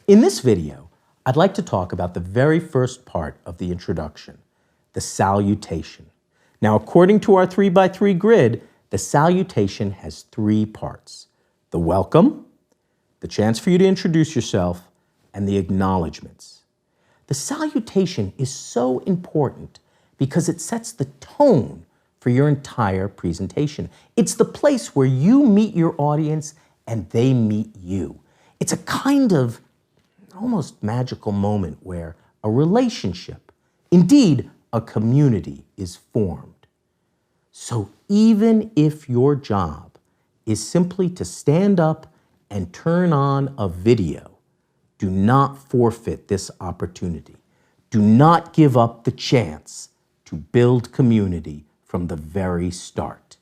In this video, I'd like to talk about the very first part of the introduction, the salutation. Now, according to our 3x3 grid, the salutation has three parts: the welcome, the chance for you to introduce yourself, and the acknowledgements. The salutation is so important because it sets the tone for your entire presentation. It's the place where you meet your audience and they meet you. It's a kind of almost magical moment where a relationship, indeed a community, is formed. So even if your job is simply to stand up and turn on a video, do not forfeit this opportunity. Do not give up the chance to build community from the very start.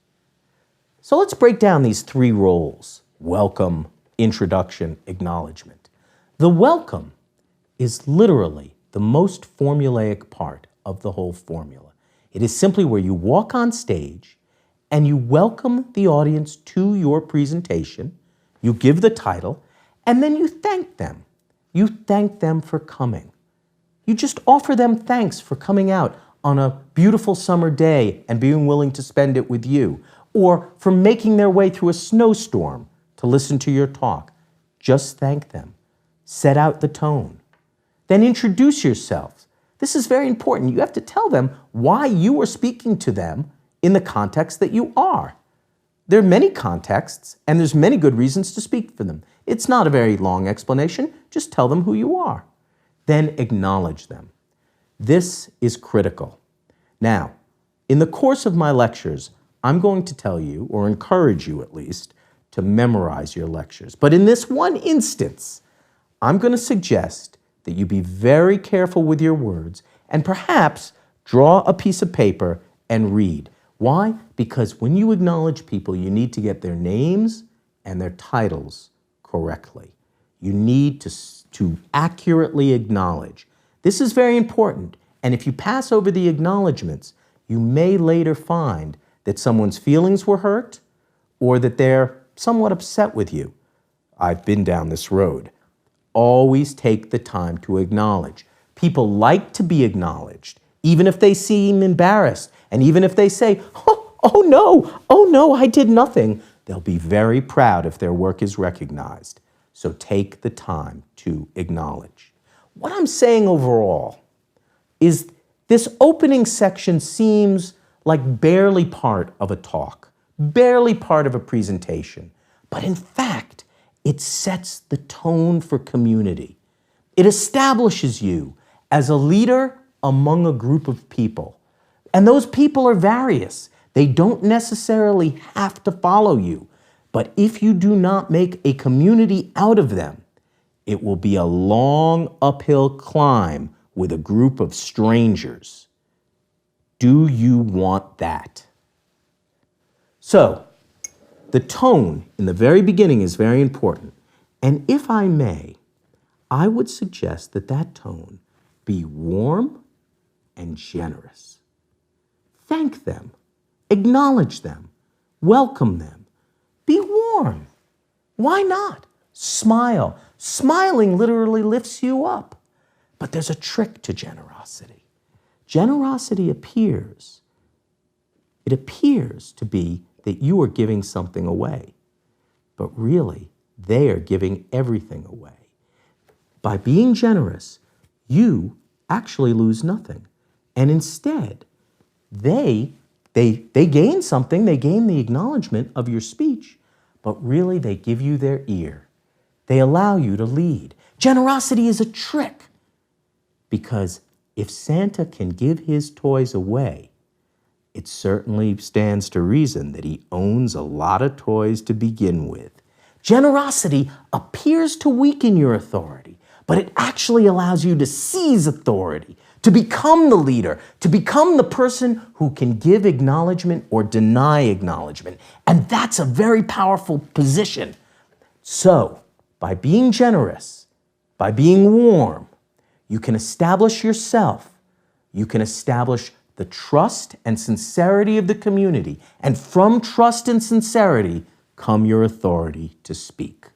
So let's break down these three roles: welcome, introduction, acknowledgement. The welcome is literally the most formulaic part of the whole formula. It is simply where you walk on stage and you welcome the audience to your presentation, you give the title, and then you thank them. You thank them for coming. You just offer them thanks for coming out on a beautiful summer day and being willing to spend it with you, or for making their way through a snowstorm to listen to your talk. Just thank them. Set out the tone. Then introduce yourself. This is very important. You have to tell them why you are speaking to them in the context that you are. There are many contexts, and there's many good reasons to speak for them. It's not a very long explanation. Just tell them who you are. Then acknowledge them. This is critical. Now, in the course of my lectures, I'm going to tell you, or encourage you at least, to memorize your lectures. But in this one instance, I'm going to suggest that you be very careful with your words and perhaps draw a piece of paper and read. Why? Because when you acknowledge people, you need to get their names and their titles correctly. You need to accurately acknowledge. This is very important. And if you pass over the acknowledgements, you may later find that someone's feelings were hurt or that they're somewhat upset with you. I've been down this road. Always take the time to acknowledge. People like to be acknowledged, even if they seem embarrassed, and even if they say, oh no, I did nothing. They'll be very proud if their work is recognized. So take the time to acknowledge. What I'm saying overall is this opening section seems like barely part of a talk, barely part of a presentation, but in fact, it sets the tone for community. It establishes you as a leader among a group of people. And those people are various. They don't necessarily have to follow you. But if you do not make a community out of them, it will be a long uphill climb with a group of strangers. Do you want that? So, the tone in the very beginning is very important. And if I may, I would suggest that that tone be warm and generous. Thank them, acknowledge them, welcome them. Be warm. Why not? Smile. Smiling literally lifts you up. But there's a trick to generosity. Generosity appears to be that you are giving something away, but really, they are giving everything away. By being generous, you actually lose nothing. And instead, they gain something, they gain the acknowledgement of your speech, but really they give you their ear. They allow you to lead. Generosity is a trick, because if Santa can give his toys away, it certainly stands to reason that he owns a lot of toys to begin with. Generosity appears to weaken your authority, but it actually allows you to seize authority, to become the leader, to become the person who can give acknowledgement or deny acknowledgement. And that's a very powerful position. So, by being generous, by being warm, you can establish yourself, you can establish the trust and sincerity of the community, and from trust and sincerity come your authority to speak.